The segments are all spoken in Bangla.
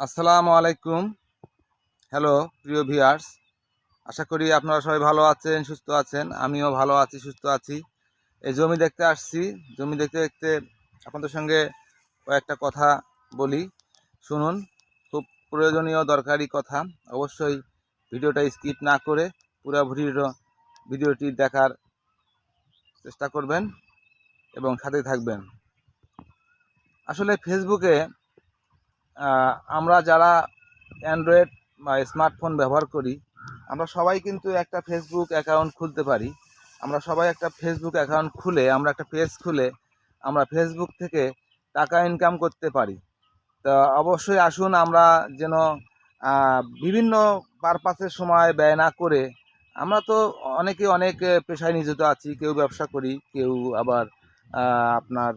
আসসালামু আলাইকুম। হ্যালো প্রিয় ভিউয়ার্স, আশা করি আপনারা সবাই ভালো আছেন, সুস্থ আছেন। আমিও ভালো আছি, সুস্থ আছি। এই জমি দেখতে আসছি। জমি দেখতে দেখতে আপনাদের সঙ্গে কয়েকটা কথা বলি, শুনুন। খুব প্রয়োজনীয় দরকারি কথা। অবশ্যই ভিডিওটা স্কিপ না করে পুরো ভিডিওটি দেখার চেষ্টা করবেন এবং সাথে থাকবেন। আসলে ফেসবুকে আমরা যারা অ্যান্ড্রয়েড বা স্মার্টফোন ব্যবহার করি, আমরা সবাই কিন্তু একটা ফেসবুক অ্যাকাউন্ট খুলতে পারি। আমরা সবাই একটা ফেসবুক অ্যাকাউন্ট খুলে, আমরা একটা পেজ খুলে আমরা ফেসবুক থেকে টাকা ইনকাম করতে পারি। তা অবশ্যই আসুন আমরা যেন বিভিন্ন পারপাসের সময় ব্যয় না করে, আমরা তো অনেকে অনেক পেশায় নিয়োজিত আছি। কেউ ব্যবসা করি, কেউ আবার আপনার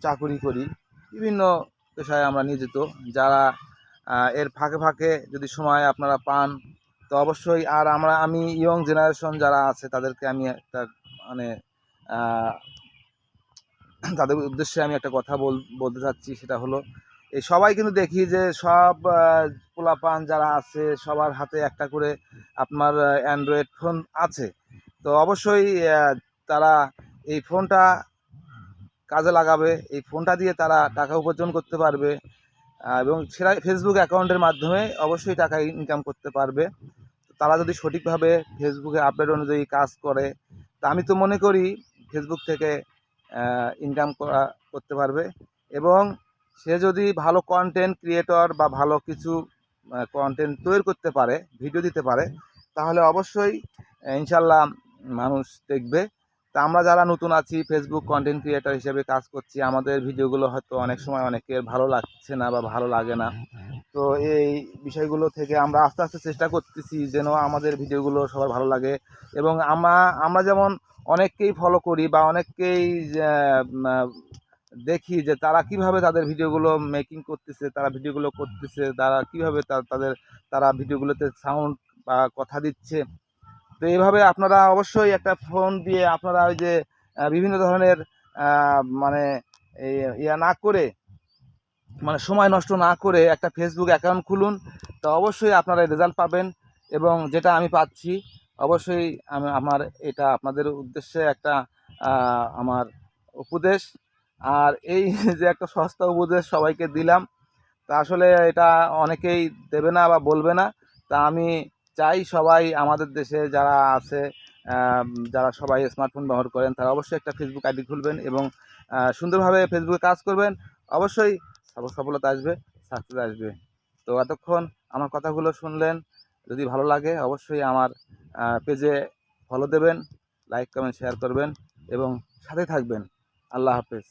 চাকুরি করি। বিভিন্ন পেশায় আমরা নিয়োজিত। যারা এর ফাঁকে ফাঁকে যদি সময় আপনারা পান, তো অবশ্যই। আর আমি ইয়ং জেনারেশন যারা আছে তাদেরকে আমি একটা মানে তাদের উদ্দেশ্যে আমি একটা কথা বলতে চাচ্ছি। সেটা হলো, এই সবাই কিন্তু দেখি যে সব পোলাপান যারা আছে সবার হাতে একটা করে আপনার অ্যান্ড্রয়েড ফোন আছে। তো অবশ্যই তারা এই ফোনটা কাজে লাগাবে। এই ফোনটা দিয়ে তারা টাকা উপার্জন করতে পারবে এবং সেটা ফেসবুক অ্যাকাউন্টের মাধ্যমে অবশ্যই টাকা ইনকাম করতে পারবে। তারা যদি সঠিকভাবে ফেসবুকে আপডেট অনুযায়ী কাজ করে, তা আমি তো মনে করি ফেসবুক থেকে ইনকাম করতে পারবে। এবং সে যদি ভালো কন্টেন্ট ক্রিয়েটর বা ভালো কিছু কন্টেন্ট তৈরি করতে পারে, ভিডিও দিতে পারে, তাহলে অবশ্যই ইনশাল্লাহ মানুষ দেখবে। তা আমরা যারা নতুন আছি, ফেসবুক কন্টেন্ট ক্রিয়েটর হিসেবে কাজ করছি, আমাদের ভিডিওগুলো হয়তো অনেক সময় অনেকের ভালো লাগছে না বা ভালো লাগে না। তো এই বিষয়গুলো থেকে আমরা আস্তে আস্তে চেষ্টা করতেছি যেন আমাদের ভিডিওগুলো সবার ভালো লাগে। এবং আমরা যেমন অনেককেই ফলো করি বা অনেককেই দেখি যে তারা কিভাবে তাদের ভিডিওগুলো মেকিং করতেছে, তারা ভিডিওগুলো করতেছে, তারা কিভাবে তারা ভিডিওগুলোতে সাউন্ড বা কথা দিচ্ছে। তো এইভাবে আপনারা অবশ্যই একটা ফোন দিয়ে আপনারা ওই যে বিভিন্ন ধরনের মানে ইয়া না করে, মানে সময় নষ্ট না করে একটা ফেসবুক অ্যাকাউন্ট খুলুন। তো অবশ্যই আপনারা রেজাল্ট পাবেন। এবং যেটা আমি পাচ্ছি, অবশ্যই আমার এটা আপনাদের উদ্দেশ্যে একটা আমার উপদেশ। আর এই যে একটা সস্তা উপদেশ সবাইকে দিলাম, তা আসলে এটা অনেকেই দেবে না বা বলবে না। তা আমি চাই সবাই আমাদের দেশে যারা আছে, যারা সবাই স্মার্টফোন ব্যবহার করেন, তারা অবশ্যই একটা ফেসবুক আইডি খুলবেন এবং সুন্দরভাবে ফেসবুকে কাজ করবেন। অবশ্যই সফলতা আসবে, সাকসেস আসবে। তো এতক্ষণ আমার কথাগুলো শুনলেন। যদি ভালো লাগে অবশ্যই আমার পেজে ফলো দেবেন, লাইক কমেন্ট শেয়ার করবেন এবং সাথে থাকবেন। আল্লাহ হাফেজ।